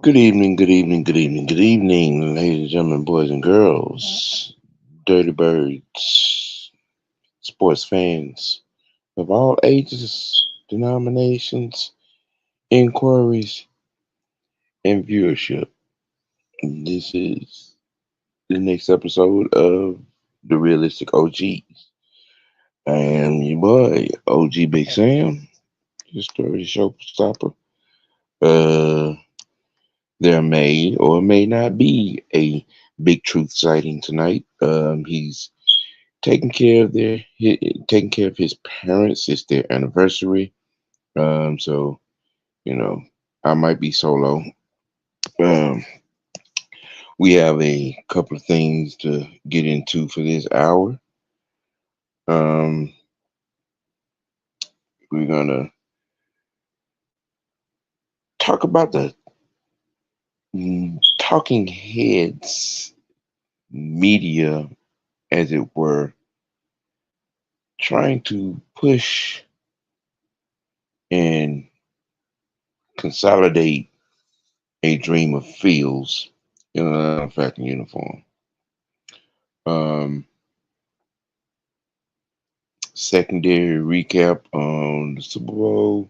Good evening, good evening, good evening, good evening, ladies and gentlemen, boys and girls, dirty birds, sports fans of all ages, denominations, inquiries, and viewership. This is the next episode of the Realistic OGs. I am your boy, OG Big Sam, your story showstopper. Uh, there may or may not be a big truth sighting tonight. He's taking care of his parents. It's their anniversary. So you know, I might be solo. Um, we have a couple of things to get into for this hour. Um, we're gonna talk about the talking heads media, as it were, trying to push and consolidate a dream of Fields in an Atlanta Falcon uniform. Um, Secondary recap on the Super Bowl,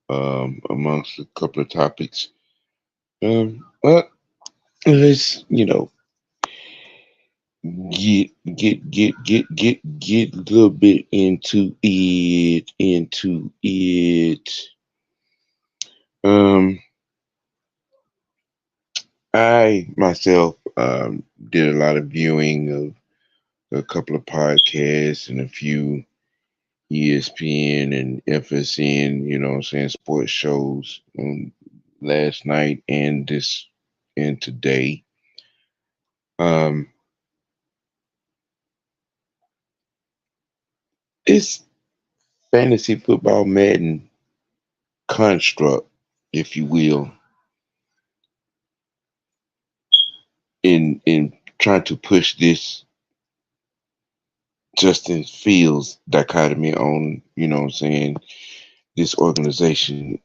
amongst a couple of topics. Well, let's get a little bit into it. Um, I myself did a lot of viewing of a couple of podcasts and a few ESPN and FSN, what I'm saying, sports shows last night and this and today. Um, this fantasy football Madden construct, if you will, in trying to push this Justin Fields dichotomy on, what I'm saying, this organization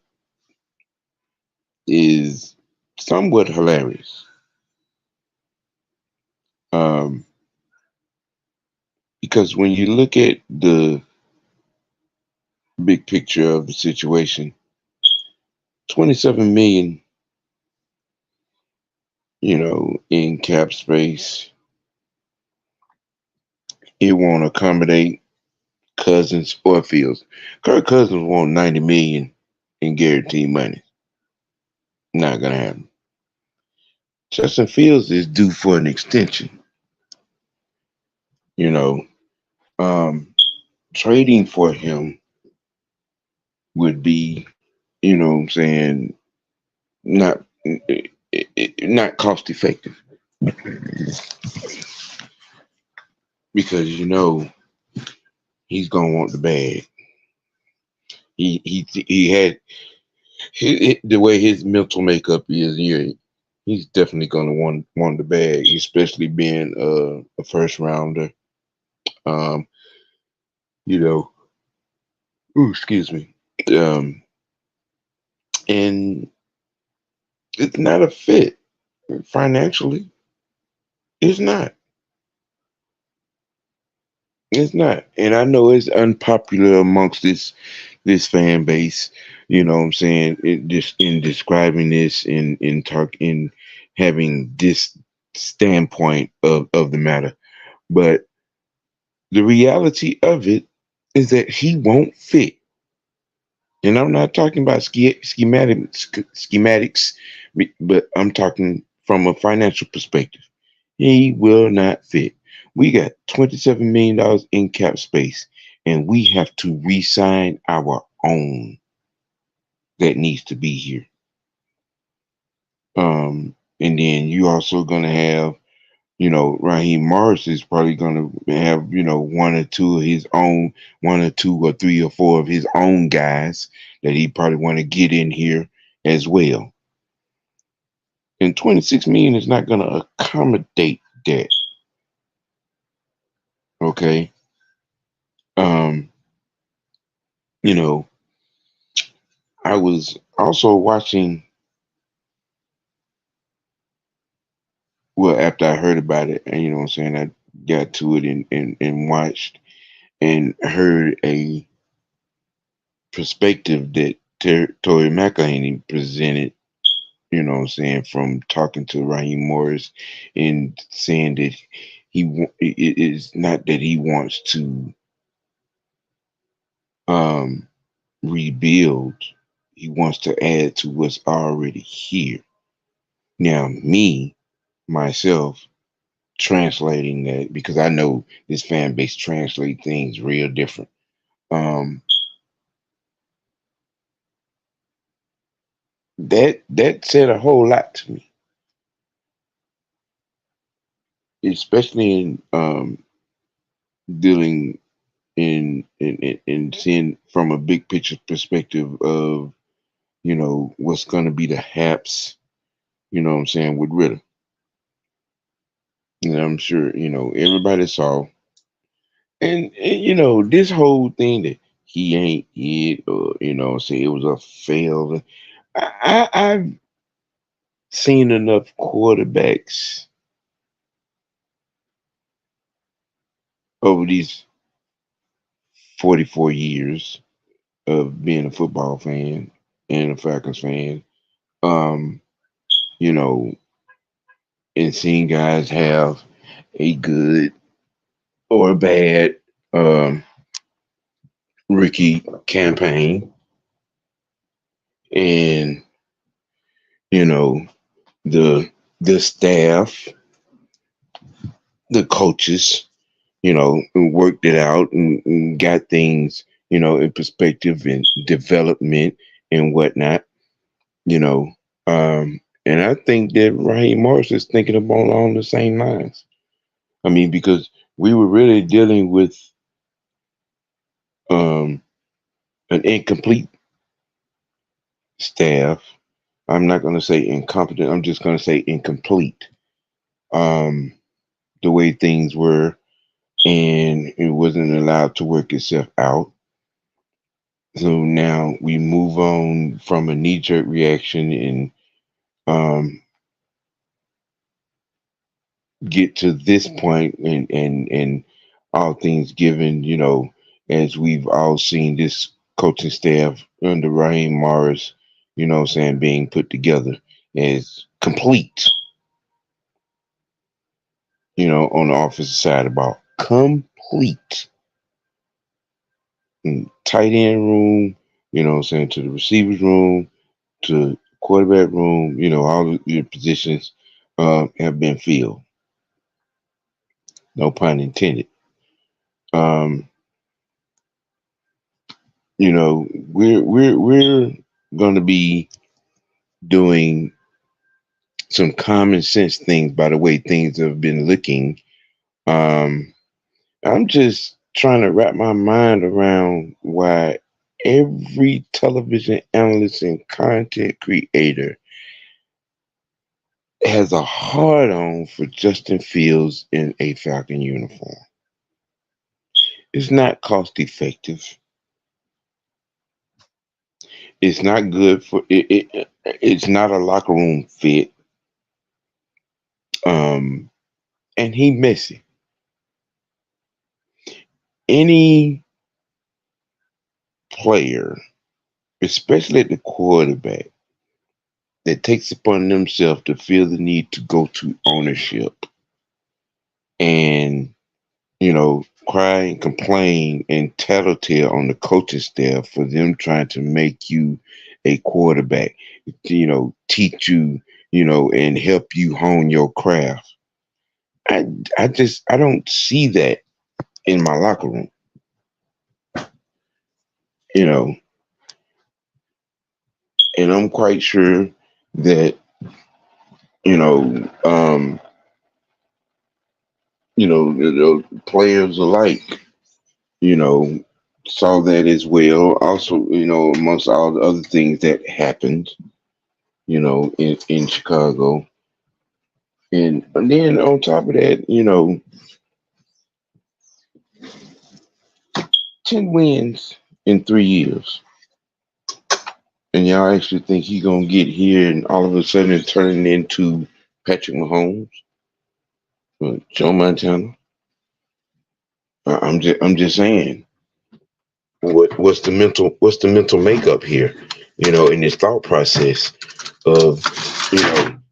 is somewhat hilarious. Um, because when you look at the big picture of the situation, 27 million, in cap space, it won't accommodate Cousins or Fields. Kirk Cousins want 90 million in guaranteed money. Not gonna happen. Justin Fields is due for an extension. You know, um, trading for him would be, what I'm saying, not not cost effective because he's gonna want the bag. He had the way his mental makeup is. Yeah, he's definitely gonna want the bag, especially being a first rounder. Um, you know, ooh, excuse me. Um, and it's not a fit financially. It's not. It's not. And I know it's unpopular amongst this fan base. You know what I'm saying? It just in describing this in having this standpoint of the matter. But the reality of it is that he won't fit. And I'm not talking about schematics, but I'm talking from a financial perspective. He will not fit. We got $27 million in cap space, and we have to re-sign our own that needs to be here. And then you also gonna have, Raheem Morris is probably gonna have, one or two or three or four of his own guys that he probably want to get in here as well. And 26 million is not gonna accommodate that. Okay. Um, you know, I was also watching well, after I heard about it, and you know what I'm saying, I got to it and watched and heard a perspective that Tory McElhaney presented, you know what I'm saying, from talking to Raheem Morris and saying that it is not that he wants to um, rebuild, he wants to add to what's already here. Now, myself, translating that because I know this fan base translate things real different. Um, that said a whole lot to me, especially in dealing in seeing from a big picture perspective of what's going to be the haps. You know what I'm saying with Ritter. And I'm sure everybody saw, and this whole thing that he ain't it, or say it was a fail. I've seen enough quarterbacks over these 44 years of being a football fan and a Falcons fan, um, you know, and seeing guys have a good or a bad um, rookie campaign, and you know the the staff, the coaches, and worked it out and got things, in perspective and development and whatnot, you know. And I think that Raheem Morris is thinking along the same lines. I mean, because we were really dealing with um, an incomplete staff. I'm not going to say incompetent. I'm just going to say incomplete. Um, the way things were, and it wasn't allowed to work itself out. So now we move on from a knee jerk reaction and um, get to this point, and all things given, as we've all seen this coaching staff under Raheem Morris, saying being put together as complete, on the offensive side of the ball. Complete. And tight end room, to the receivers room, to quarterback room, all of your positions have been filled. No pun intended. Um, we're going to be doing some common sense things by the way things have been looking. Um, I'm just trying to wrap my mind around why every television analyst and content creator has a hard on for Justin Fields in a Falcon uniform. It's not cost effective. It's not good for it. It's not a locker room fit. Um, and he messy. Any player, especially at the quarterback, that takes upon themselves to feel the need to go to ownership and cry and complain and tattletale on the coaching staff for them trying to make you a quarterback, teach you, and help you hone your craft. I don't see that in my locker room, you know, and I'm quite sure that, you know, um, the players alike, you know, saw that as well. Also, amongst all the other things that happened, in Chicago. And then on top of that, 10 wins in 3 years. And y'all actually think he gonna get here and all of a sudden turning into Patrick Mahomes? Joe Montana. I'm just saying. What's the mental makeup here? In this thought process of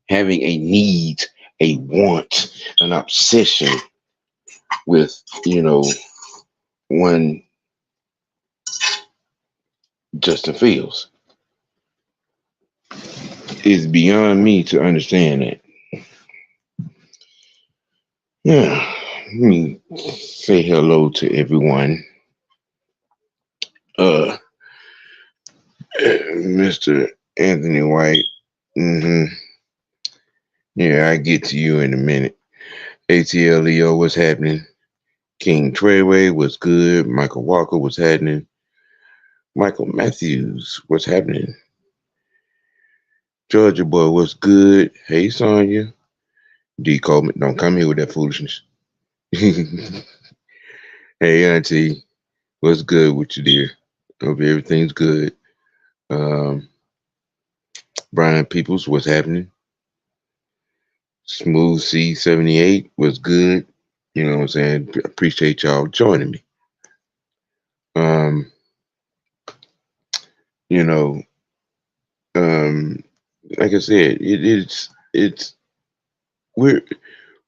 having a need, a want, an obsession with one Justin Fields is beyond me to understand that. Yeah, let me say hello to everyone. Uh, Mr. Anthony White. hmm Yeah, I get to you in a minute. ATLEO, what's happening? King Treyway, what's good? Michael Walker, what's happening? Michael Matthews, what's happening? Georgia boy, what's good? Hey, Sonya. D. Coleman, don't come here with that foolishness. Hey, Auntie, what's good with you, dear? Hope everything's good. Um, Brian Peoples, what's happening? Smooth C78 was good. You know what I'm saying? Appreciate y'all joining me. Um, you know, um, like I said, it's we're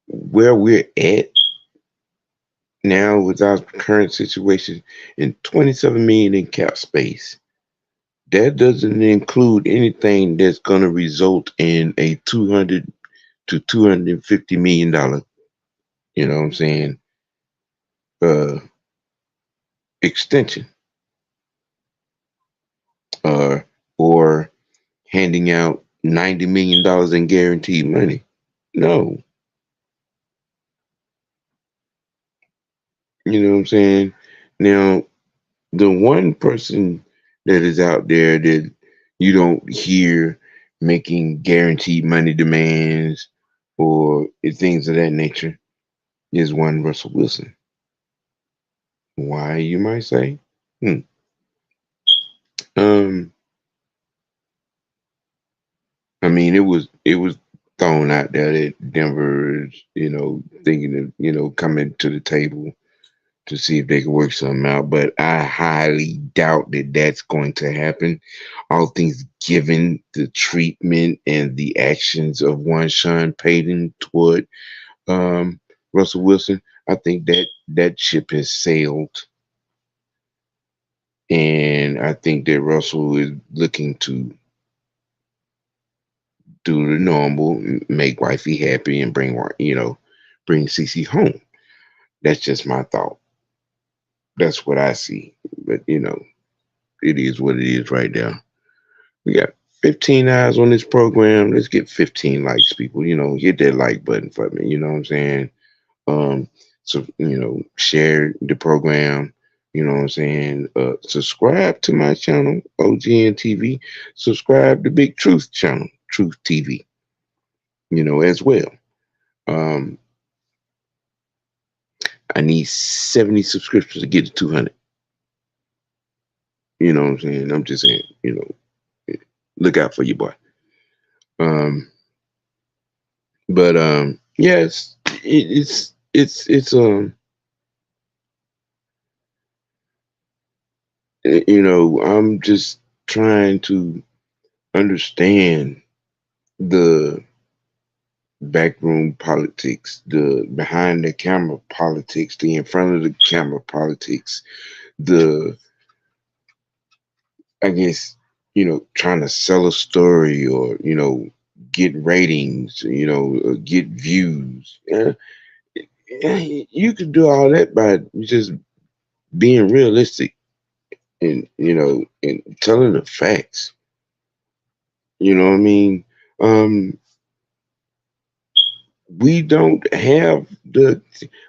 where we're at now with our current situation in 27 million in cap space. That doesn't include anything that's gonna result in a 200 to $250 million, you know what I'm saying, uh extension, uh or handing out $90 million in guaranteed money. No, you know what I'm saying? Now, the one person that is out there that you don't hear making guaranteed money demands or things of that nature is one Russell Wilson. Why, you might say? Hmm. Um, I mean, it was thrown out there that Denver is, thinking of, coming to the table to see if they can work something out. But I highly doubt that that's going to happen. All things given the treatment and the actions of one Sean Payton toward um, Russell Wilson, I think that ship has sailed. And I think that Russell is looking to do the normal, make wifey happy, and bring CC home. That's just my thought. That's what I see. But it is what it is right now. We got 15 eyes on this program. Let's get 15 likes, people. Hit that like button for me. You know what I'm saying? Um, so share the program. You know what I'm saying? Subscribe to my channel, OGN TV. Subscribe to Big Truth channel, Truth TV. As well. Um, I need 70 subscriptions to get to 200. You know what I'm saying? I'm just saying. Look out for your boy. Um, but yes, it's I'm just trying to understand the backroom politics, the behind the camera politics, the in front of the camera politics, the I guess trying to sell a story or get ratings, get views. Yeah, you could do all that by just being realistic and and telling the facts. You know what I mean? Um, we don't have the.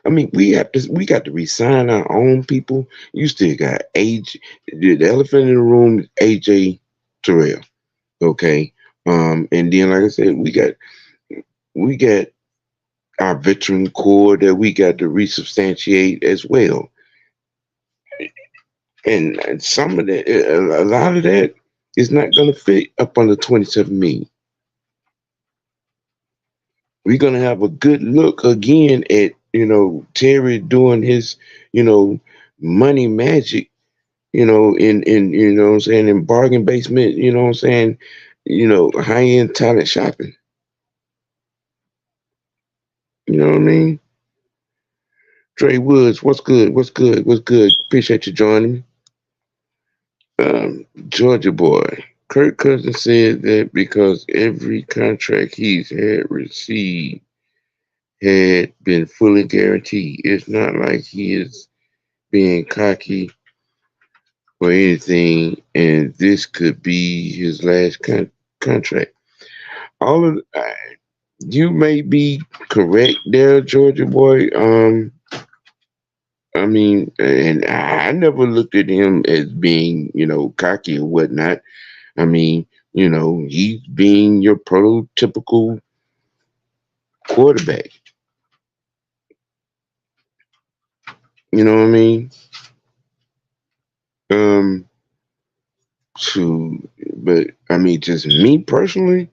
I mean, we got to resign our own people. You still got age. The elephant in the room is AJ Terrell. Okay. And then like I said, we got our veteran core that we got to resubstantiate as well. And some of that, a lot of that is not going to fit up under 27 million. we're gonna have a good look again at Terry doing his money magic, in what I'm saying, in bargain basement, what I'm saying, high end talent shopping. You know what I mean? Trey Woods, what's good? What's good? What's good? Appreciate you joining me. Georgia boy. Kirk Cousins said that because every contract he's had received had been fully guaranteed. It's not like he is being cocky or anything, and this could be his last contract. All of you may be correct there, Georgia boy. I mean, and I never looked at him as being, cocky or whatnot. I mean, he's being your prototypical quarterback. You know what I mean? Um, but I mean, just me personally,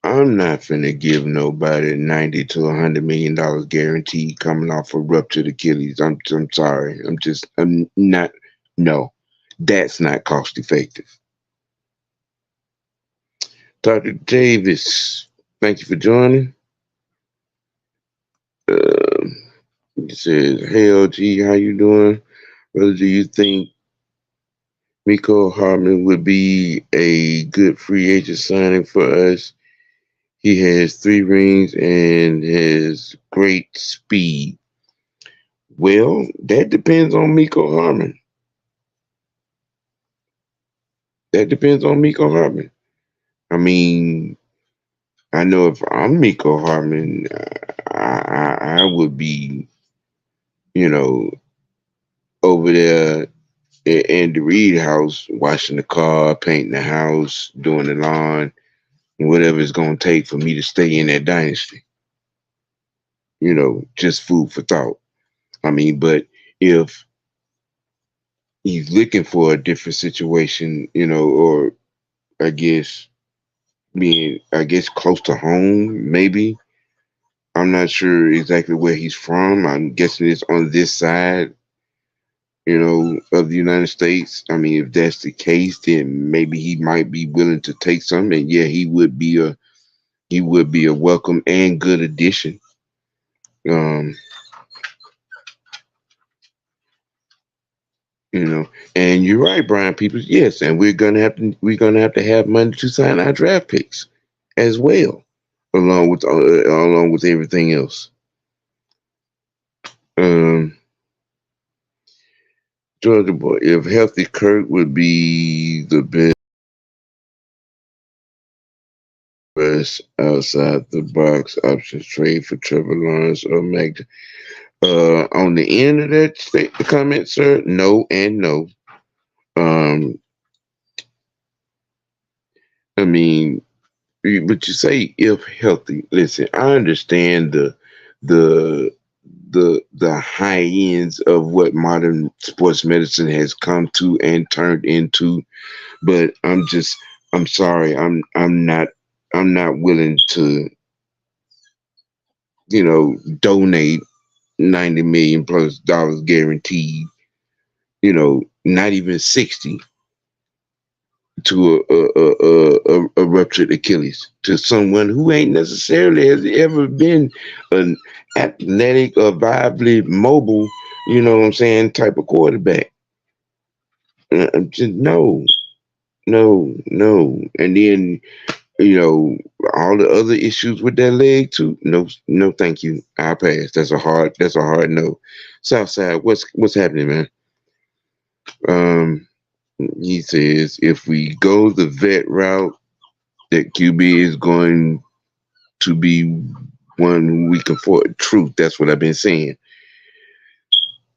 I'm not finna give nobody 90 to $100 million guaranteed coming off a ruptured Achilles. I'm sorry. I'm not. No, that's not cost effective. Dr. Davis, thank you for joining. Uh, he says, "Hey LG, how you doing? Brother, do you think Miko Hartman would be a good free agent signing for us? He has 3 rings and has great speed." Well, that depends on Miko Hartman. That depends on Miko Hartman. I mean, I know if I'm Miko Hartman, I would be, you know, over there at Andy Reid house, washing the car, painting the house, doing the lawn, whatever it's gonna take for me to stay in that dynasty. Just food for thought. I mean, but if he's looking for a different situation, or I guess close to home, maybe. I'm not sure exactly where he's from. I'm guessing it's on this side, of the United States. I mean, if that's the case, then maybe he might be willing to take some. And yeah, he would be a welcome and good addition. Um, you know, and you're right, Brian Peoples. Yes, and we're gonna have to have money to sign our draft picks as well, along with everything else. Um, Georgia boy, if healthy, Kirk would be the best outside the box options trade for Trevor Lawrence or Mag. On the end of that comment, sir, no and no. Um, I mean, but you say if healthy. Listen, I understand the the high ends of what modern sports medicine has come to and turned into, but I'm sorry, I'm not willing to donate 90 million plus dollars guaranteed, not even 60 to a ruptured Achilles to someone who ain't necessarily has ever been an athletic or viably mobile, what I'm saying, type of quarterback. Just no, no, no. And then, you know, all the other issues with that leg too. No, no, thank you. I pass. That's a hard no. Southside, what's happening, man? Um, he says if we go the vet route, that QB is going to be one who we can afford. Truth, that's what I've been saying.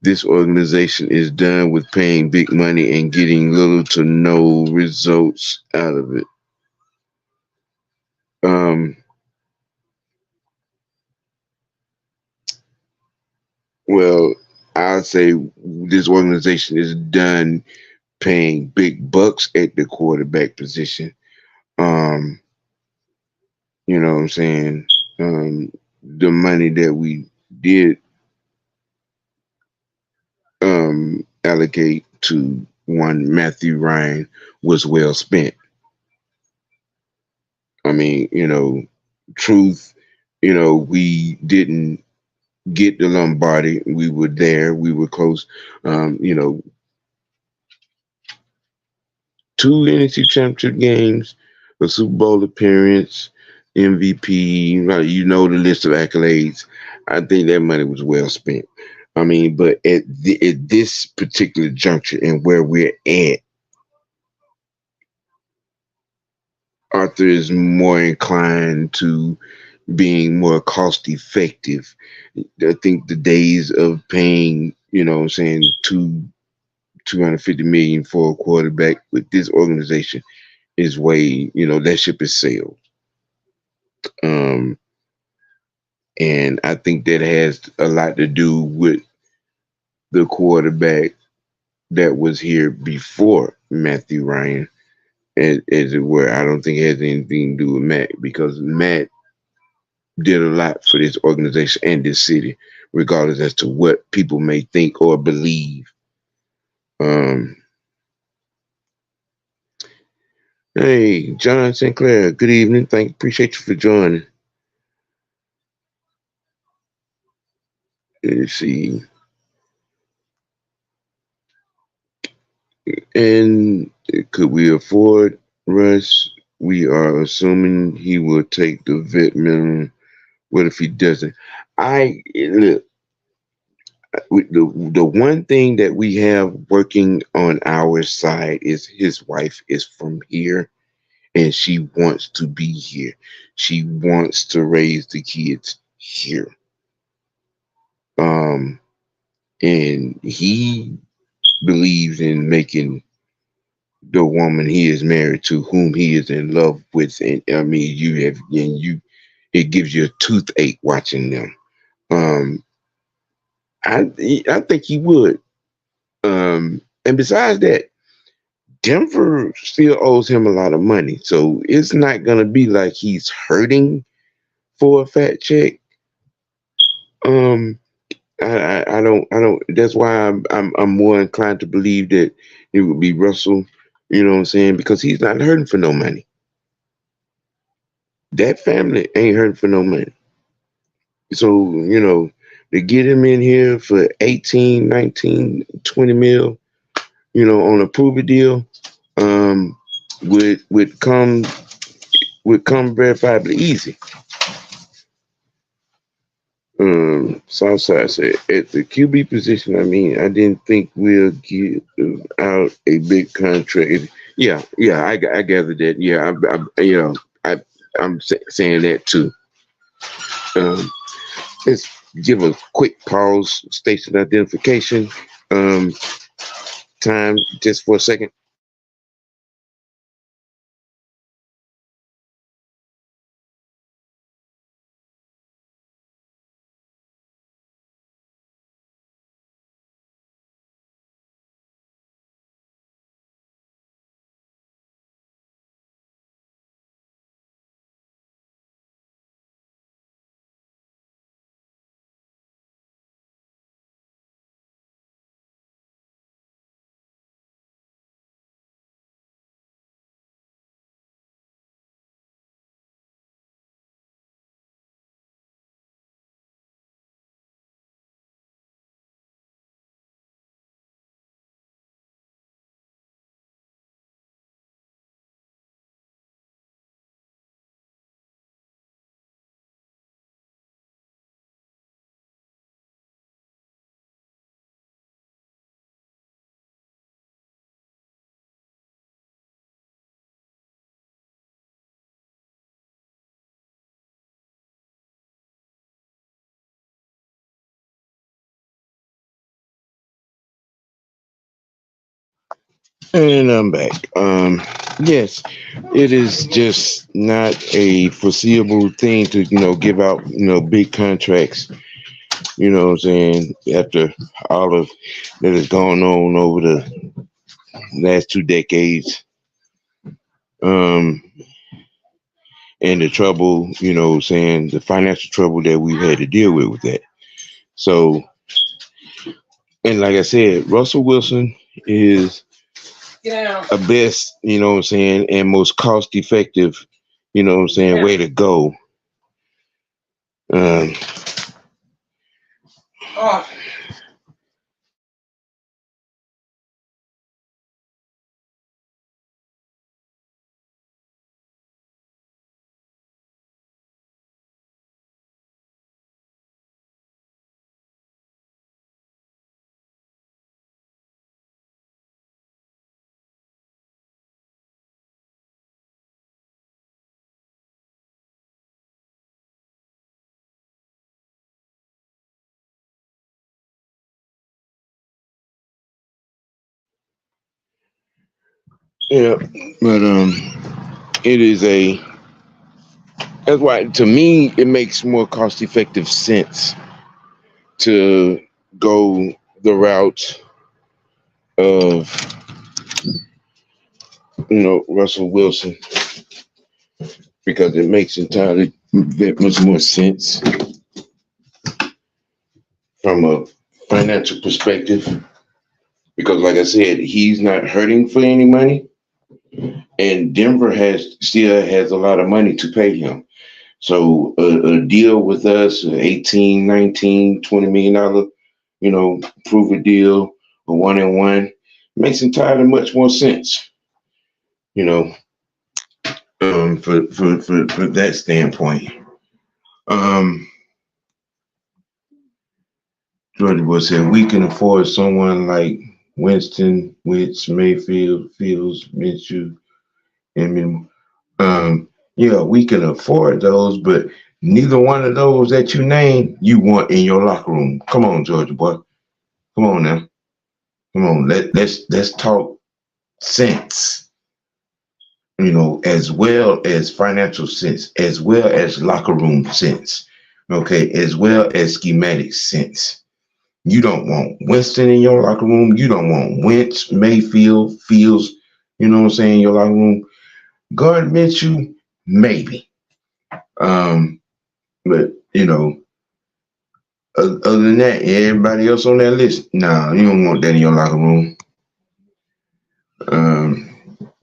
This organization is done with paying big money and getting little to no results out of it. Um, well, I'll say this organization is done paying big bucks at the quarterback position. Um, you know what I'm saying? The money that we did allocate to one Matthew Ryan was well spent. I mean, truth, we didn't get the Lombardi. We were there. We were close. You know, two NFC Championship games, a Super Bowl appearance, MVP. The list of accolades. I think that money was well spent. I mean, but at this particular juncture and where we're at, Arthur is more inclined to being more cost effective. I think the days of paying, what I'm saying, 250 million for a quarterback with this organization is way, that ship is sailed. Um, and I think that has a lot to do with the quarterback that was here before Matthew Ryan, as it were. I don't think it has anything to do with Matt because Matt did a lot for this organization and this city, regardless as to what people may think or believe. Um, hey, John Sinclair, good evening. Appreciate you for joining. Let's see. And could we afford Russ? We are assuming he will take the vet minimum. What if he doesn't? I look. The one thing that we have working on our side is his wife is from here and she wants to be here. She wants to raise the kids here. Um, and he believes in making the woman he is married to, whom he is in love with, and I mean, it gives you a toothache watching them. Um, I think he would. And besides that, Denver still owes him a lot of money, so it's not gonna be like he's hurting for a fat check. Um, I don't. That's why I'm more inclined to believe that it would be Russell. You know what I'm saying? Because he's not hurting for no money. That family ain't hurting for no money. So to get him in here for 18, 19, 20 mil, on a prove it deal, um, would come verifiably easy. Southside said at the QB position. I mean, I didn't think we'll give out a big contract. Yeah, yeah, I gathered that. Yeah, I I'm saying that too. Um, let's give a quick pause, station identification. Um, time just for a second. And I'm back. Yes, it is just not a foreseeable thing to give out big contracts. You know what I'm saying? After all of that has gone on over the last 2 decades, um, and the trouble, saying the financial trouble that we've had to deal with that. So, and like I said, Russell Wilson is a best, and most cost effective, way to go. Um, yeah, but it is a. That's why, to me, it makes more cost effective sense to go the route of Russell Wilson, because it makes entirely that much more sense from a financial perspective. Because, like I said, he's not hurting for any money, and Denver still has a lot of money to pay him. So a deal with us, 18, 19, $20 million, prove a deal, a 1-and-1, makes entirely much more sense, you know, for that standpoint. Um, Georgia Boy said we can afford someone like Winston, Witz, Mayfield, Fields, Minshew, and yeah, we can afford those, but neither one of those that you name you want in your locker room. Come on, Georgia Boy. Come on now. Come on. Let's talk sense. As well as financial sense, as well as locker room sense. Okay, as well as schematic sense. You don't want Winston in your locker room. You don't want Wentz, Mayfield, Fields, in your locker room. Guard Minshew, maybe. But other than that, everybody else on that list, nah, you don't want that in your locker room.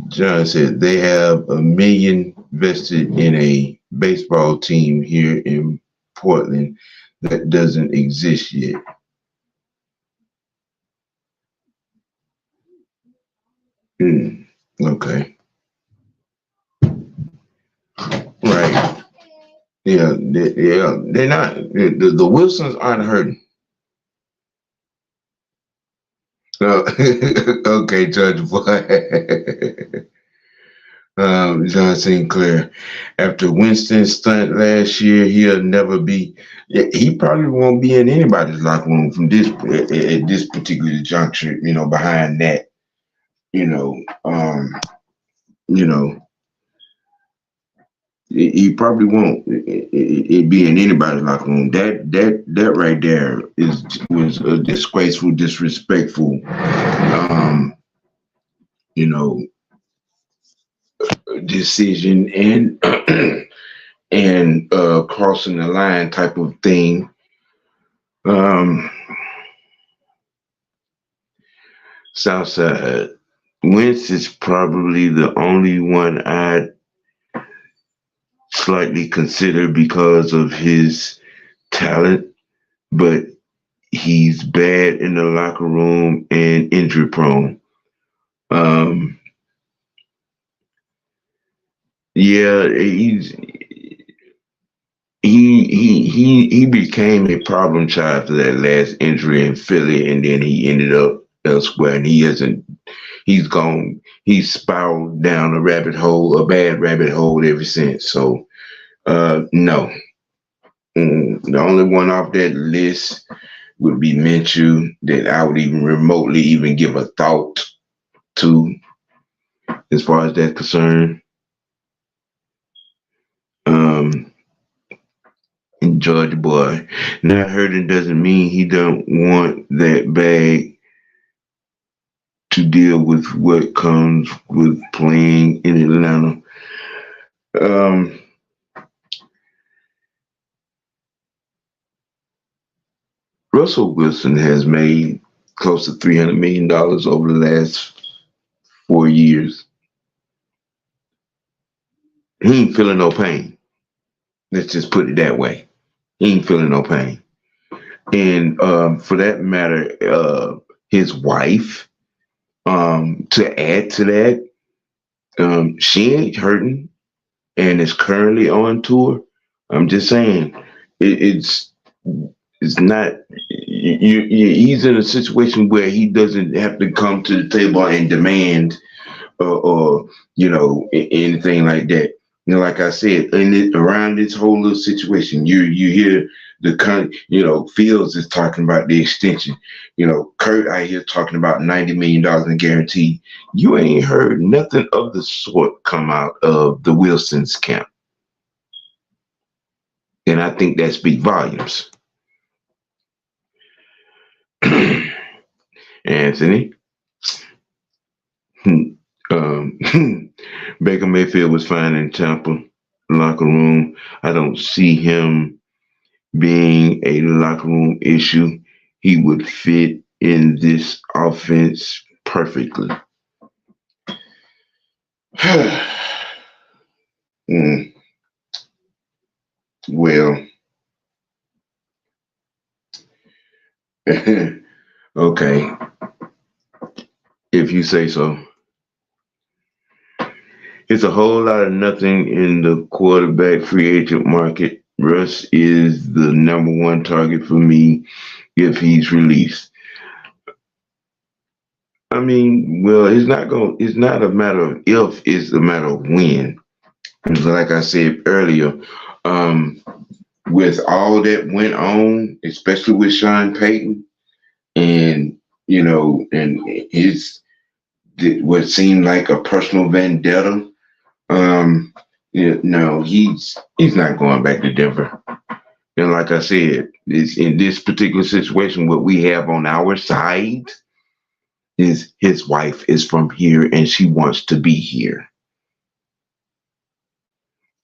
John said they have $1 million vested in a baseball team here in Portland that doesn't exist yet. Okay. Right. Yeah. They're not. The Wilsons aren't hurting. Okay, Judge Boy. John Sinclair. After Winston's stunt last year, he'll never be. He probably won't be in anybody's locker room from this at this particular juncture. Behind that, you know, um, you know, he probably won't it be in anybody's locker room. That right there was a disgraceful, disrespectful, you know, decision, and and crossing the line type of thing. Southside. Wentz is probably the only one I'd slightly consider because of his talent, but he's bad in the locker room and injury prone. Yeah, he became a problem child for that last injury in Philly, and then he ended up elsewhere, and he's spiraled down a bad rabbit hole ever since. So, no. The only one off that list would be Minshew that I would even remotely even give a thought to, as far as that's concerned. George Boy. Not hurting doesn't mean he don't want that bag to deal with what comes with playing in Atlanta. Russell Wilson has made close to $300 million over the last 4 years. He ain't feeling no pain. Let's just put it that way. He ain't feeling no pain. And for that matter, his wife, to add to that, she ain't hurting and is currently on tour. I'm just saying, it's not. He's in a situation where he doesn't have to come to the table and demand or anything like that. Like I said, around this whole little situation, you hear Fields is talking about the extension. Kurt out here talking about $90 million in guarantee. You ain't heard nothing of the sort come out of the Wilsons camp, and I think that speaks volumes. Anthony, um, Baker Mayfield was fine in Tampa locker room. I don't see him being a locker room issue. He would fit in this offense perfectly. Mm, well, okay, if you say so. It's a whole lot of nothing in the quarterback free agent market. Russ is the number one target for me if he's released. I mean, well, it's not a matter of if, it's a matter of when. And like I said earlier, um, with all that went on, especially with Sean Payton, and and his what seemed like a personal vendetta. No, he's not going back to Denver. And like I said, in this particular situation, what we have on our side is his wife is from here and she wants to be here.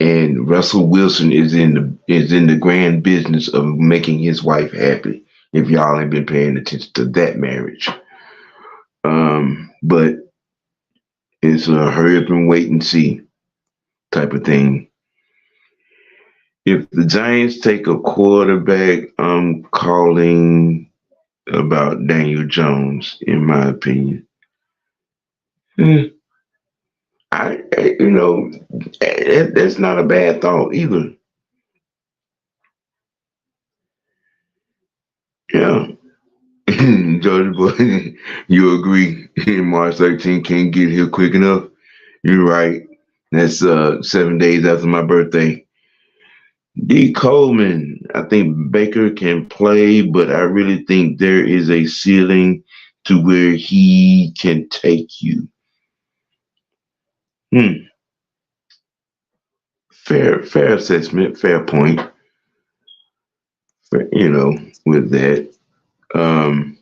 And Russell Wilson is in the grand business of making his wife happy. If y'all ain't been paying attention to that marriage, but it's a hurry up and wait and see type of thing. If the Giants take a quarterback, I'm calling about Daniel Jones, in my opinion. Hmm. That's not a bad thought either. Yeah. Georgia boy, you agree? March 13th can't get here quick enough. You're right. That's 7 days after my birthday. D. Coleman, I think Baker can play, but I really think there is a ceiling to where he can take you. Hmm. Fair assessment, fair point. With that. Um,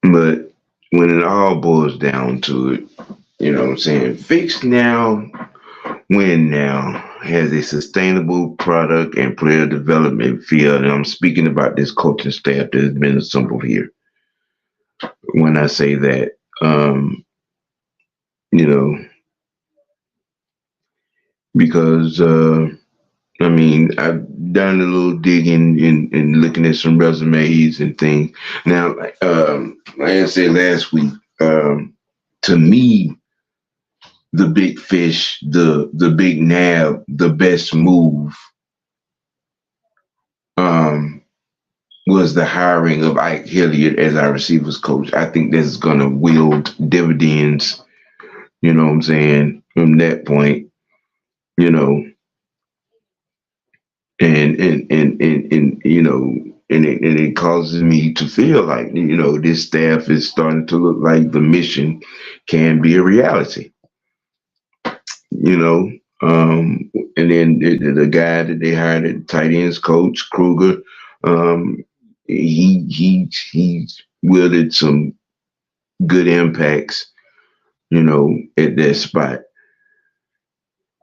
but when it all boils down to it, what I'm saying? Fix now, win now, has a sustainable product and player development field. And I'm speaking about this coaching staff that has been assembled here. When I say that, you know, because I mean, I've done a little digging and looking at some resumes and things. Now, like I said last week, to me, the big fish, the big nab, the best move um, was the hiring of Ike Hilliard as our receivers coach. I think this is going to wield dividends. You know what I'm saying? From that point, you know, and it causes me to feel like this staff is starting to look like the mission can be a reality. You know, and then the guy that they hired at tight ends coach Kruger, um, he wielded some good impacts, at that spot.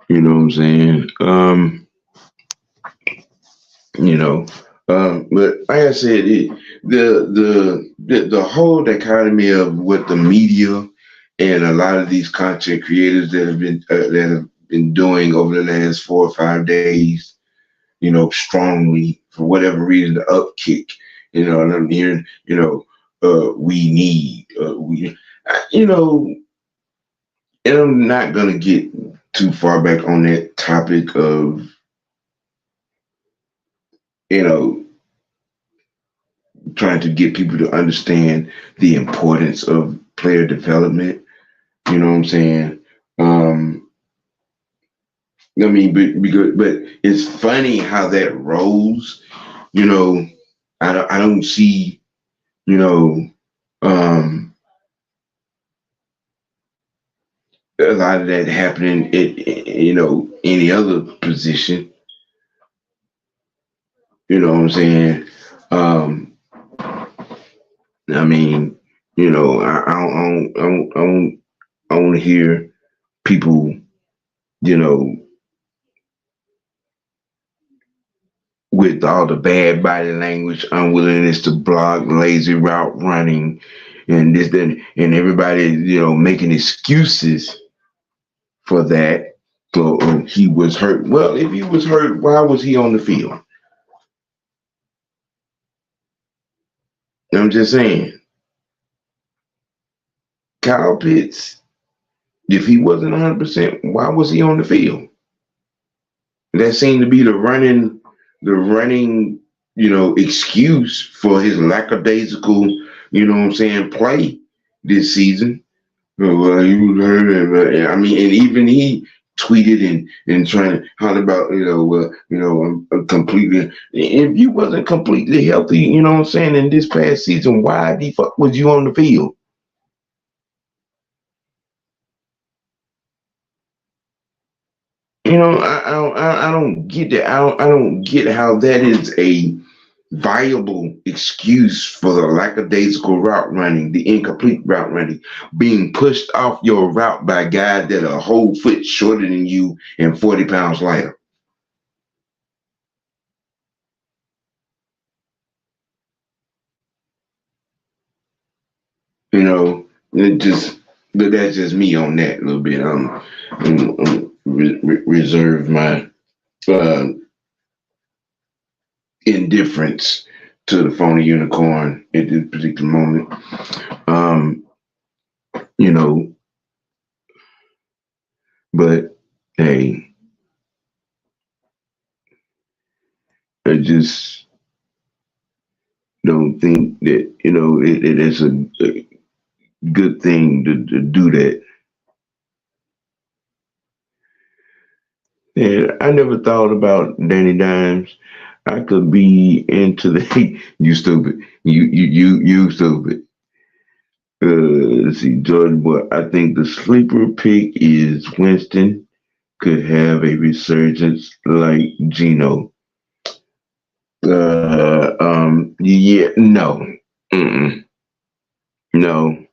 You know what I'm saying? you know. But like I said, the whole dichotomy of what the media and a lot of these content creators that have been doing over the last 4 or 5 days, strongly for whatever reason, the upkick, and I'm hearing, we need, you know, and I'm not gonna get too far back on that topic of, you know, trying to get people to understand the importance of player development. You know what I'm saying? Um, I mean, but it's funny how that rolls. You know, I don't see, you know, um, a lot of that happening at, any other position. You know what I'm saying? Um, I mean, I don't hear people, you know, with all the bad body language, unwillingness to block, lazy route running, and this, then, and everybody, making excuses for that. So he was hurt. Well, if he was hurt, why was he on the field? I'm just saying, Kyle Pitts, if he wasn't 100%, why was he on the field? That seemed to be the running, excuse for his lackadaisical, play this season. Oh, well, he was hurt. I mean, and even he tweeted and trying to holler about, I'm completely. If you wasn't completely healthy, in this past season, why the fuck was you on the field? I don't get that. I don't get how that is a viable excuse for the lackadaisical route running, the incomplete route running, being pushed off your route by guys that are a whole foot shorter than you and 40 pounds lighter. It just, but that's just me on that a little bit. Reserve my uh, indifference to the phony unicorn at this particular moment. Um, you know, but hey, I just don't think that it is a good thing to do that. And I never thought about Danny Dimes. I could be into the you stupid. You stupid. Let's see, Jordan, but I think the sleeper pick is Winston. Could have a resurgence like Gino. Yeah, no, mm-mm, no,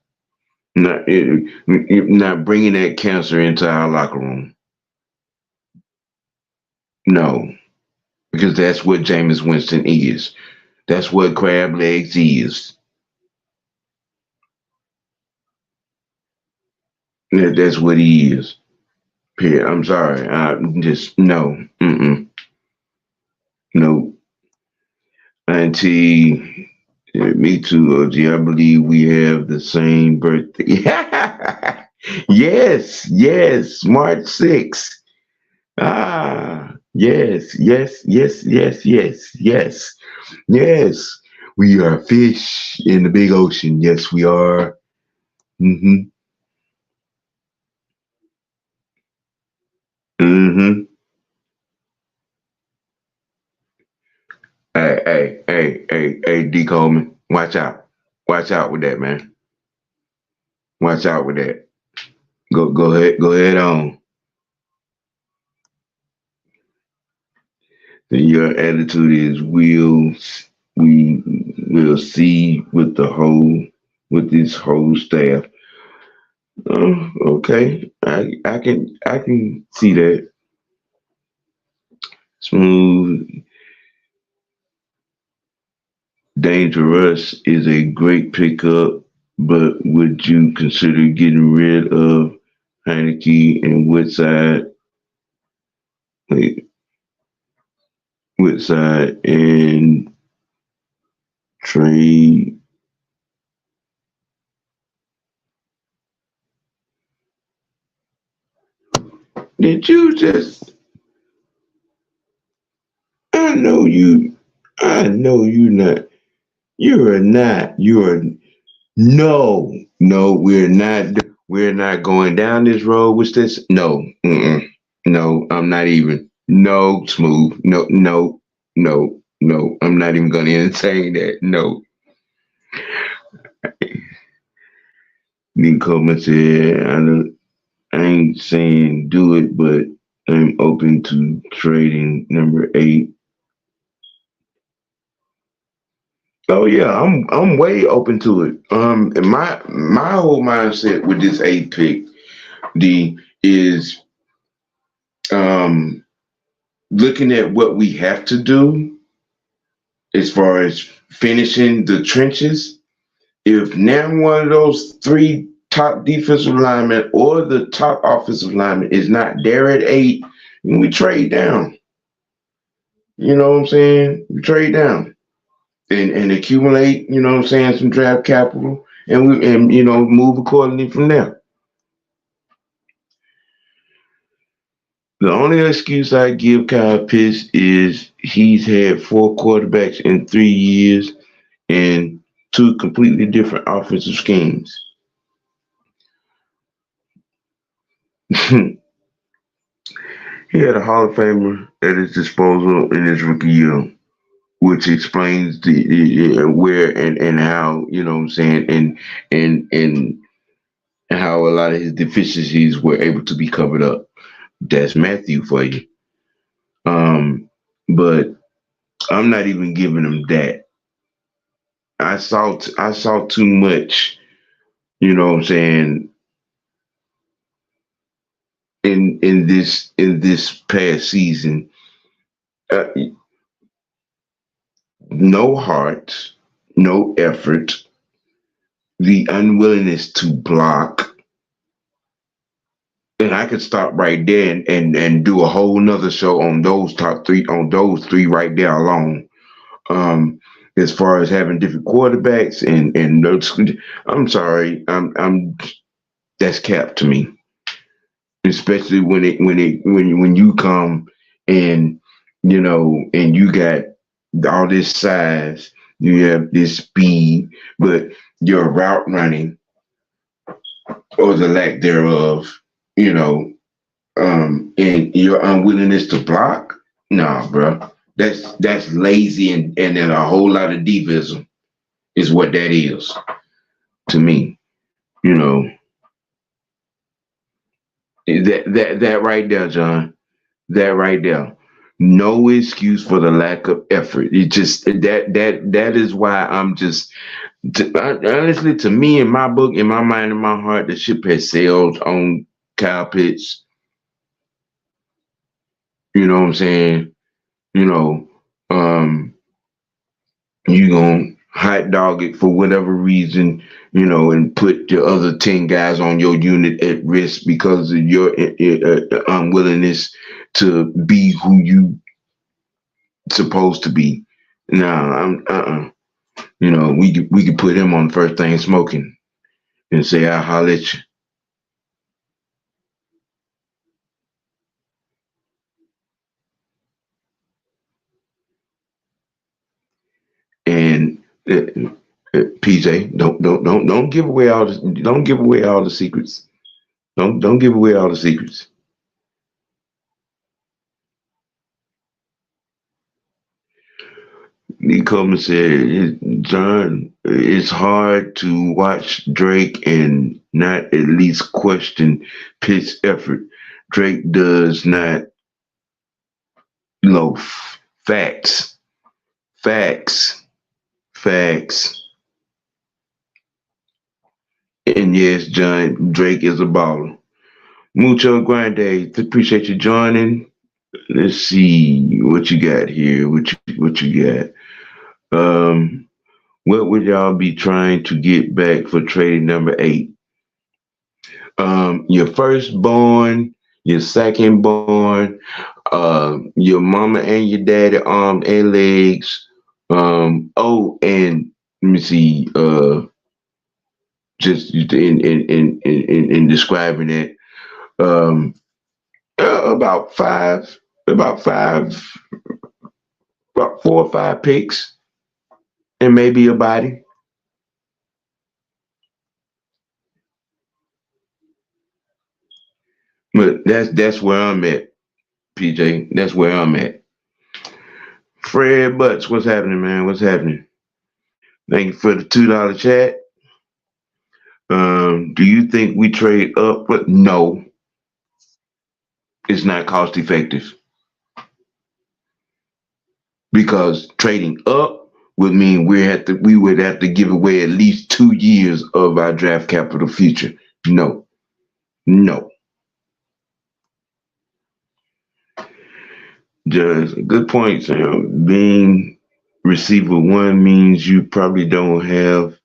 not bringing that cancer into our locker room. No, because that's what Jameis Winston is. That's what crab legs is. That's what he is. Period. I'm sorry. I just no. Mm-mm, no. Auntie, me too, OG. I believe we have the same birthday. Yes, yes. March 6th. Yes, yes, yes, yes, yes, yes, yes. We are fish in the big ocean. Yes, we are. Mm-hmm. Mm-hmm. Hey, D Coleman. Watch out. Watch out with that, man. Watch out with that. Go ahead on. And your attitude is we will see with this whole staff. Okay. I can see that. Smooth. Dangerous is a great pickup, but would you consider getting rid of Heineke and wait, Woodside and trade? Did you just? I know you. I know you not. You are not. You are no. No, we're not. We're not going down this road with this. No. Mm-mm. No, I'm not even. No, smooth. No, no, no, no. I'm not even gonna entertain that. No. Then Coleman said, I ain't saying do it, but I'm open to trading number 8. Oh yeah, I'm way open to it. And my whole mindset with this 8 pick, D, is um looking at what we have to do as far as finishing the trenches. If now one of those 3 top defensive linemen or the top offensive lineman is not there at 8, we trade down. You know what I'm saying? We trade down and accumulate, you know what I'm saying, some draft capital, and move accordingly from there. The only excuse I give Kyle Pitts is he's had 4 quarterbacks in 3 years and 2 completely different offensive schemes. He had a Hall of Famer at his disposal in his rookie year, which explains the where and how, you know what I'm saying, and how a lot of his deficiencies were able to be covered up. That's Matthew for you. But I'm not even giving him that. I saw too much, you know what I'm saying, in this past season. Uh, no heart, no effort, the unwillingness to block. And I could stop right there and do a whole nother show on those top 3, on those 3 right there alone. Um, as far as having different quarterbacks and those, I'm sorry, I'm that's cap to me, especially when you come and and you got all this size, you have this speed, but your route running or the lack thereof, you know, and your unwillingness to block, nah, bro, that's lazy and then a whole lot of divism is what that is to me. You know that right there, John. That right there. No excuse for the lack of effort. It just that is why I'm just honestly, to me, in my book, in my mind, in my heart, the ship has sailed on Kyle Pitts. You know what I'm saying? You know, um, you gonna hot dog it for whatever reason, and put the other 10 guys on your unit at risk because of your unwillingness to be who you supposed to be. Nah, I'm we could put him on the first thing smoking and say I'll holler at you. And PJ, don't give away all the don't give away all the secrets. Don't give away all the secrets. Lee Coleman said, John, it's hard to watch Drake and not at least question Pitt's effort. Drake does not loaf. Facts. Facts. Facts. And yes, John, Drake is a baller. Mucho Grande, appreciate you joining. Let's see what you got here. What you got? What would y'all be trying to get back for trading number 8? Your firstborn, your secondborn, your mama and your daddy arms and legs. Oh, and let me see. Just in describing it, um, about five, about five, about 4 or 5 picks, and maybe a body. But that's where I'm at, PJ. That's where I'm at. Fred Butts, what's happening, man? What's happening? Thank you for the $2 chat. Do you think we trade up? But no, it's not cost effective because trading up would mean we would have to give away at least 2 years of our draft capital future. No, no. Just good point, Sam. Being receiver one means you probably don't have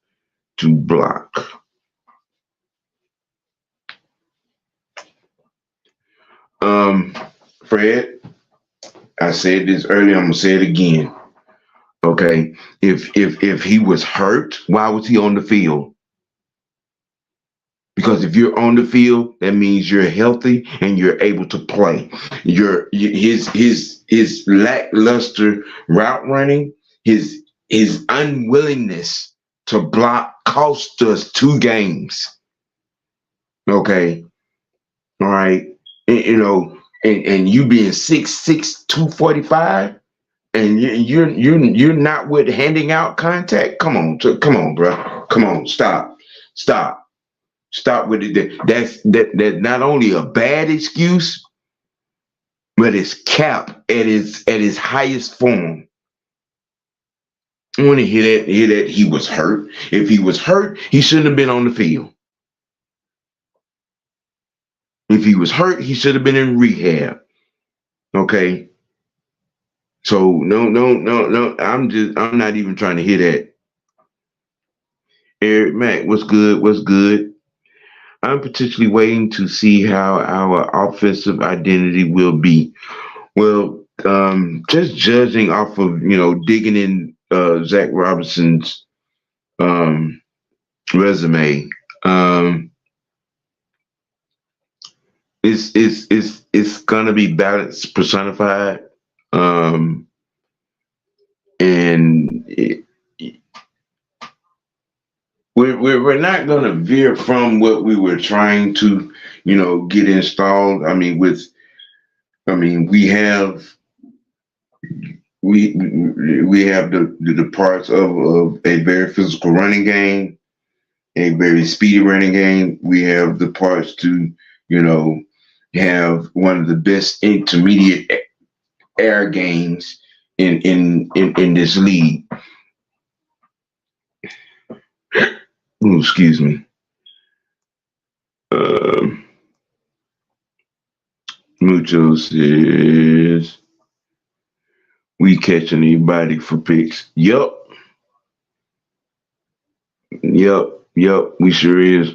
to block. Um, Fred, I said this earlier. I'm gonna say it again. Okay, if he was hurt, why was he on the field? Because if you're on the field, that means you're healthy and you're able to play. His lackluster route running, his unwillingness to block cost us 2 games. Okay, all right, and you being 6'6", 245, and you're not with handing out contact. Come on, bro. Come on, stop with it. That's not only a bad excuse, but it's cap at his highest form. I want to hear that he was hurt. If he was hurt, he shouldn't have been on the field. If he was hurt, he should have been in rehab. Okay. So no. I'm not even trying to hear that. Eric Mack, what's good? What's good? I'm particularly waiting to see how our offensive identity will be. Well, just judging off of digging in Zach Robinson's um, resume, it's gonna be balance personified, and we're not gonna veer from what we were trying to get installed. We have we have the parts of a very physical running game, a very speedy running game. We have the parts to, have one of the best intermediate air games in this league. Ooh, excuse me. Mucho says we catching anybody for picks. Yup. We sure is.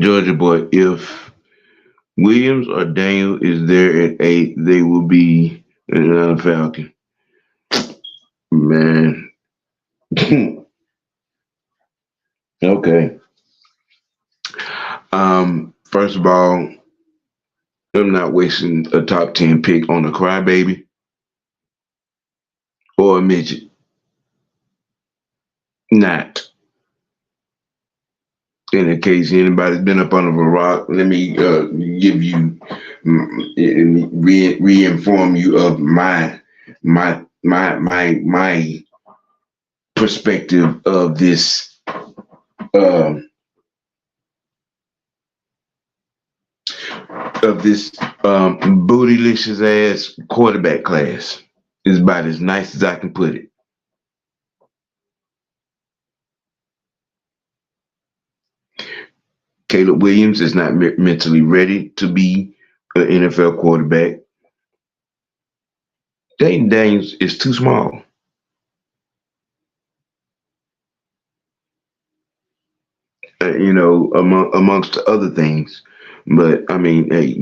Georgia boy, if Williams or Daniel is there at 8, they will be another Falcon. Man. Okay. First of all, I'm not wasting a top 10 pick on a crybaby or a midget. Not. In case anybody's been up under a rock, let me give you re-inform you of my perspective of this bootylicious ass quarterback class. Is about as nice as I can put it. Caleb Williams is not mentally ready to be an NFL quarterback. Dayton Daniels is too small. amongst other things. But I mean, hey,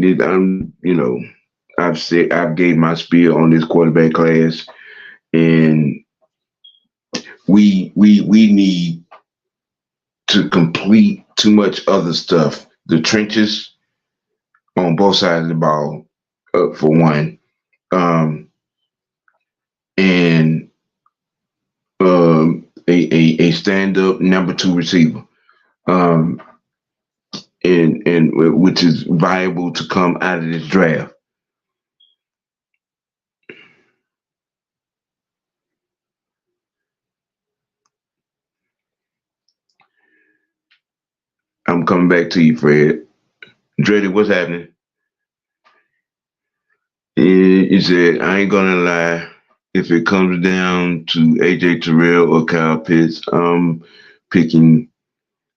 I've gave my spiel on this quarterback class, and we need to complete too much other stuff. The trenches on both sides of the ball, for one, um, and a stand up number two receiver, um, and which is viable to come out of this draft. I'm coming back to you, Fred. Dreddy, what's happening? He said, I ain't gonna lie. If it comes down to AJ Terrell or Kyle Pitts, picking,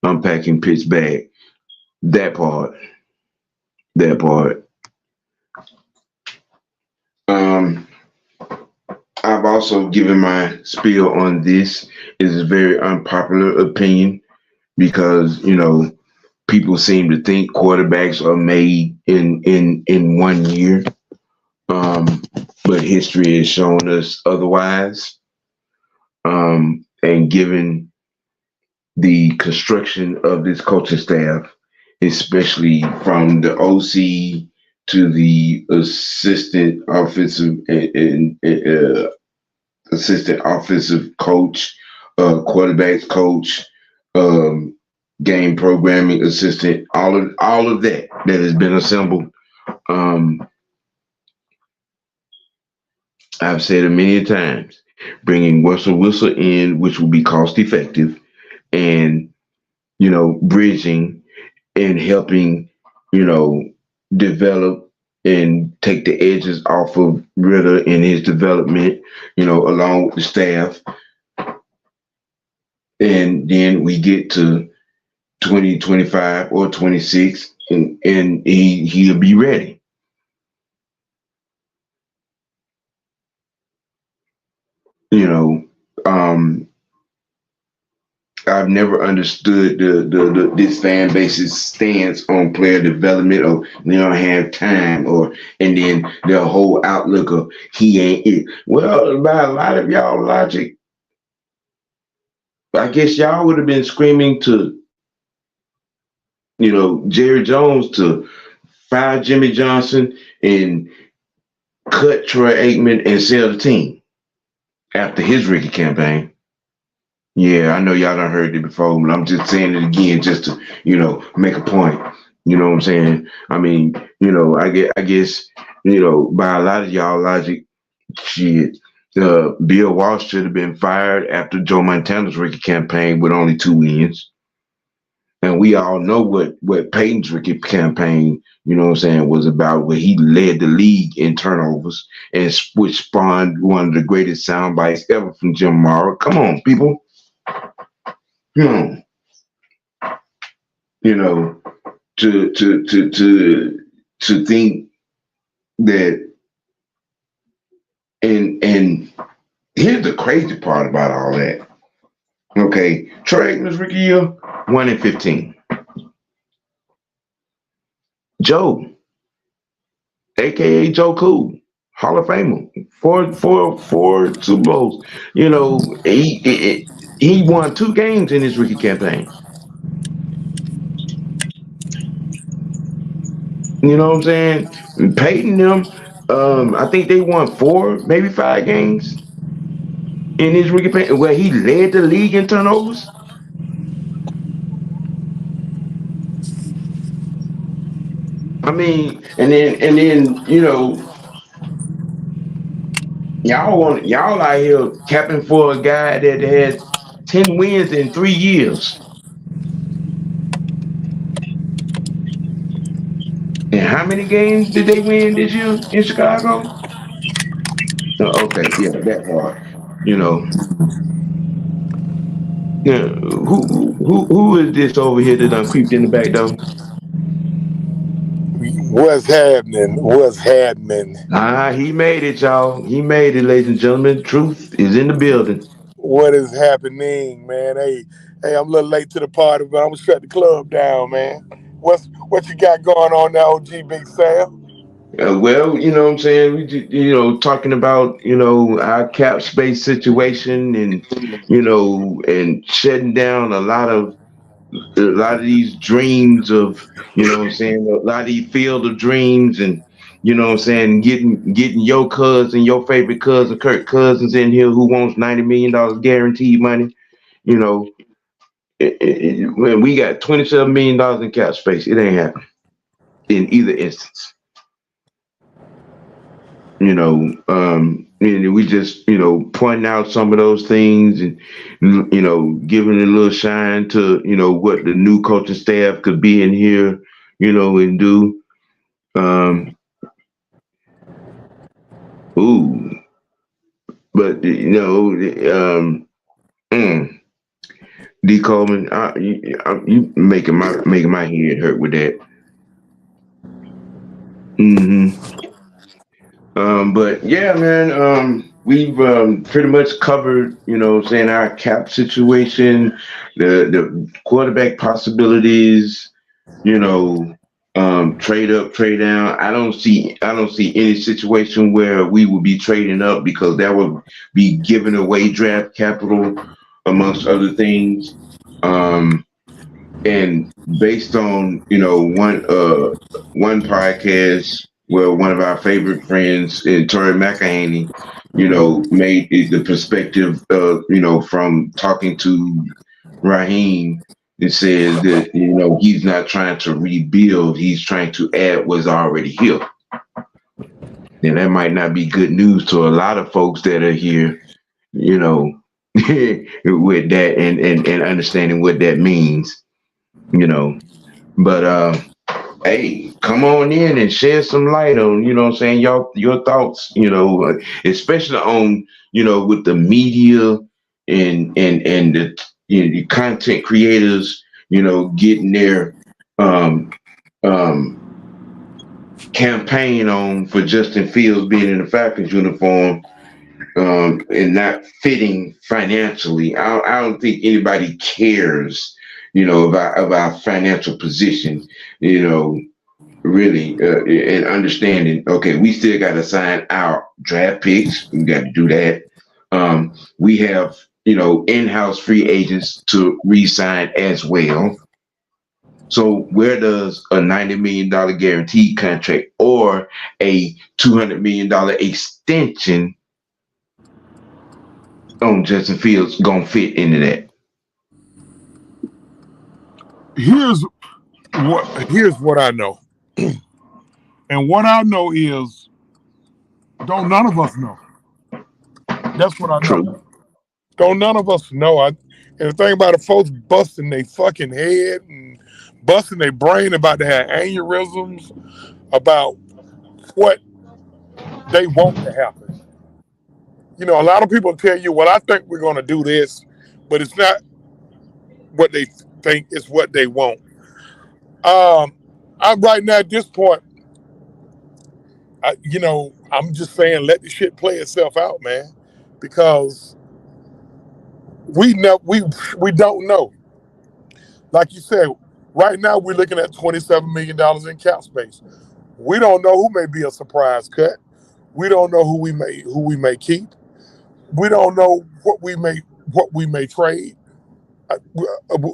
I'm packing Pitts back. That part, that part. Um, I've also given my spiel on this. It's a very unpopular opinion because people seem to think quarterbacks are made in 1 year. Um, but history has shown us otherwise. And given the construction of this coaching staff, especially from the OC to the assistant offensive and assistant offensive coach, quarterbacks coach, um, game programming assistant, all of that has been assembled. Um, I've said it many times. Bringing Russell Wilson in, which will be cost effective, and bridging and helping, you know, develop and take the edges off of Ritter in his development, along with the staff. And then we get to 2025 or 26, and he'll be ready. You know, um, I've never understood this fan base's stance on player development, or they don't have time, or and then their whole outlook of he ain't it. Well, by a lot of y'all logic, I guess y'all would have been screaming to Jerry Jones to fire Jimmy Johnson and cut Troy Aikman and sell the team after his rookie campaign. Yeah, I know y'all done heard it before, but I'm just saying it again just to, make a point. You know what I'm saying? I mean, I guess, by a lot of y'all logic, shit, Bill Walsh should have been fired after Joe Montana's rookie campaign with only 2 wins. And we all know what Peyton's rookie campaign, was about, where he led the league in turnovers, and which spawned one of the greatest sound bites ever from Jim Mara. Come on, people. Hmm. You know, to think that, and here's the crazy part about all that. Okay, Troy Aikman's rookie year, 1-15. Joe, aka Joe Cool, Hall of Famer, four Super Bowls. He won 2 games in his rookie campaign. You know what I'm saying? Peyton them, I think they won 4, maybe 5 games in his rookie campaign, where he led the league in turnovers. I mean, and then y'all out here capping for a guy that had 10 wins in 3 years. And how many games did they win this year in Chicago? Okay, yeah, that part. You know, who is this over here that done creeped in the back door? What's happening? What's happening? He made it, y'all. He made it, ladies and gentlemen. Truth is in the building. What is happening, man? Hey, Hey, I'm a little late to the party, but I'm gonna shut the club down, man. What you got going on now, OG Big Sam? Well, you know what I'm saying? Talking about, our cap space situation and, and shutting down a lot of these dreams of, what I'm saying, a lot of these field of dreams and, what I'm saying, getting your cousin, your favorite cousin, Kirk Cousins in here who wants $90 million guaranteed money, you know, when we got $27 million in cap space, it ain't happening in either instance. And we just, pointing out some of those things and, giving a little shine to, what the new coaching staff could be in here, and do. Um, ooh, but, mm, D. Coleman, you making my head hurt with that. hmm But yeah, man, we've pretty much covered, saying our cap situation, the quarterback possibilities, you know, trade up, trade down. I don't see any situation where we would be trading up because that would be giving away draft capital amongst other things. Um, and based on one podcast where one of our favorite friends, Tori McEhaney, made the perspective, from talking to Raheem. It says that he's not trying to rebuild; he's trying to add what's already here. And that might not be good news to a lot of folks that are here, you know, with that and understanding what that means, you know. But hey, come on in and shed some light on, what I'm saying, y'all, your thoughts, especially on, with the media and the content creators, getting their um um campaign on for Justin Fields being in the Falcons uniform, and not fitting financially. I don't think anybody cares, about our financial position, you know, really, and understanding. Okay, we still got to sign our draft picks. We got to do that. We have, in-house free agents to re-sign as well. So where does a $90 million guaranteed contract or a $200 million extension on Justin Fields gonna fit into that? Here's what I know, and what I know is don't none of us know. That's what I know. True. Don't none of us know. And the thing about it, folks busting their fucking head and busting their brain about to have aneurysms about what they want to happen. A lot of people tell you, well, I think we're going to do this, but it's not what they think, it's what they want. Um, I'm right now at this point, I'm just saying let the shit play itself out, man, because we know we don't know. Like you said, right now we're looking at $27 million in cap space. We don't know who may be a surprise cut. We don't know who we may keep. We don't know what we may trade.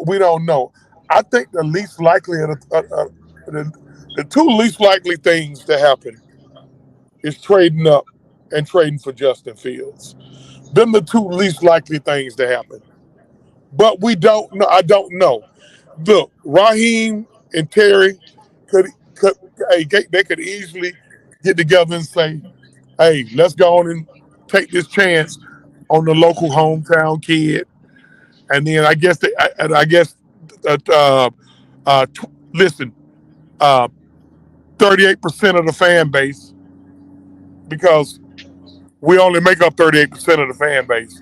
We don't know. I think the least likely of the two least likely things to happen is trading up and trading for Justin Fields. Them the two least likely things to happen. But we don't know. I don't know. Look, Raheem and Terry could hey, they could easily get together and say, "Hey, let's go on and take this chance on the local hometown kid." And then I guess listen, uh, 38% of the fan base, because we only make up 38% of the fan base.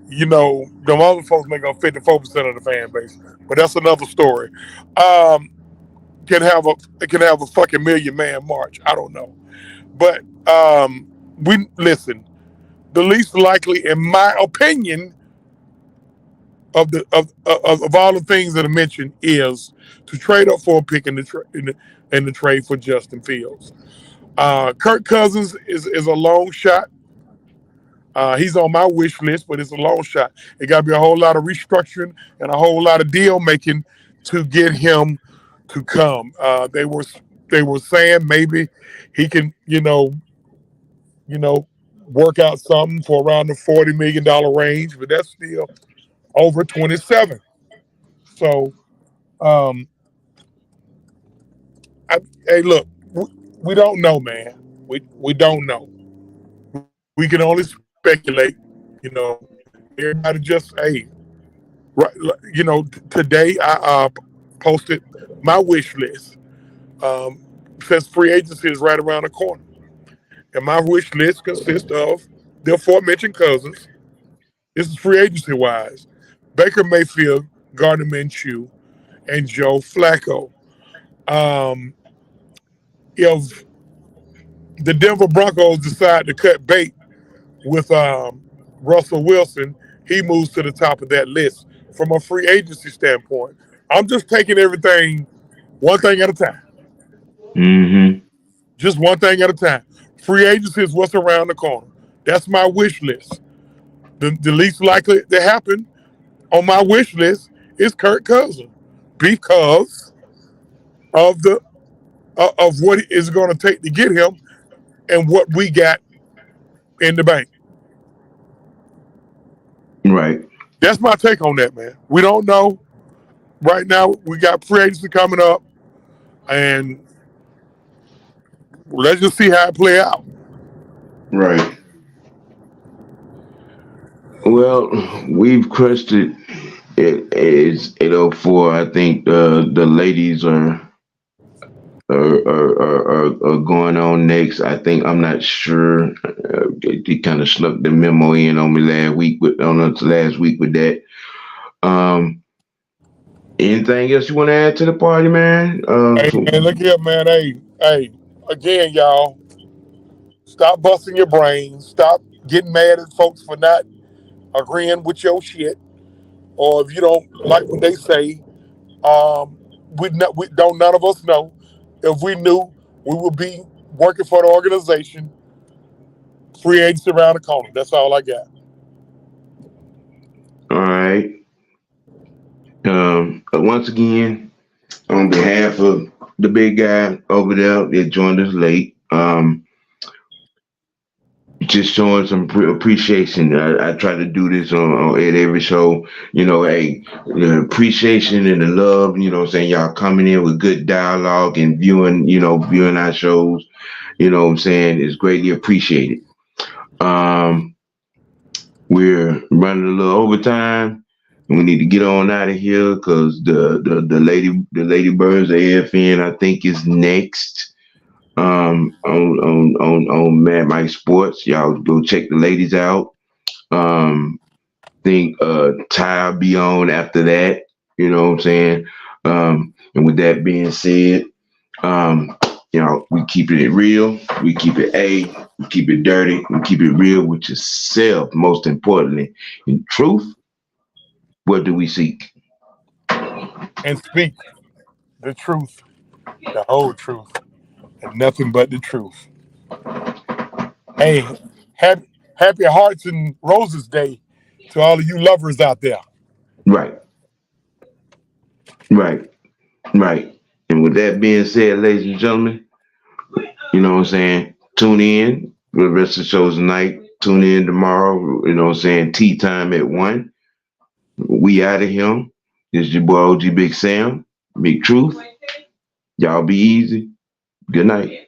The other folks make up 54% of the fan base, but that's another story. Um, can have a fucking million man march. I don't know, but we listen. The least likely, in my opinion, of all the things that I mentioned is to trade up for a pick in the trade for Justin Fields. Kirk Cousins is a long shot. He's on my wish list, but it's a long shot. It got to be a whole lot of restructuring and a whole lot of deal making to get him to come. They were saying maybe he can you know work out something for around the $40 million range, but that's still over 27. So um, hey, look, we don't know, man. We don't know. We can only speculate. You know, everybody just right. Today I posted my wish list. Um, since free agency is right around the corner, and my wish list consists of the aforementioned cousins. This is free agency wise: Baker Mayfield, Gardner Minshew, and Joe Flacco. Um, if the Denver Broncos decide to cut bait with Russell Wilson, he moves to the top of that list from a free agency standpoint. I'm just taking everything one thing at a time, Mm-hmm. just one thing at a time. Free agency is what's around the corner. That's my wish list. The least likely to happen on my wish list is Kirk Cousins because of the of what it's going to take to get him and what we got in the bank. Right. That's my take on that, man. We don't know. Right now, we got free agency coming up, and let's just see how it play out. Right. Well, we've crushed it. It is 8:04. I think the ladies are going on next. I think I'm not sure. They kind of snuck the memo in on me last week with that. Um, Anything else you want to add to the party, man? Hey, man, look here, man. Hey, again, y'all, stop busting your brains. Stop getting mad at folks for not agreeing with your shit, or if you don't like what they say. Um, we don't. None of us know. If we knew, we would be working for the organization. Free agency around the corner. That's all I got. All right. Once again, on behalf of the big guy over there that joined us late, just showing some appreciation. I try to do this on at every show. Hey, the appreciation and the love. What I'm saying, y'all coming in with good dialogue and viewing our shows. What I'm saying, is greatly appreciated. Um, we're running a little overtime. We need to get on out of here because the lady birds AFN I think is next. On Mad Mike Sports. Y'all go check the ladies out. Think Ty will be on after that. You know what I'm saying? And with that being said, um, we keep it real, we keep it we keep it dirty, we keep it real with yourself, most importantly. In truth, what do we seek? And speak the truth, the whole truth, and nothing but the truth. Hey, happy Hearts and Roses Day to all of you lovers out there. Right, right, right. And with that being said, ladies and gentlemen, you know what I'm saying? Tune in for the rest of the shows tonight. Tune in tomorrow, you know what I'm saying? Tea time at 1. We out of here. This is your boy OG Big Sam. Big Truth. Y'all be easy. Good night.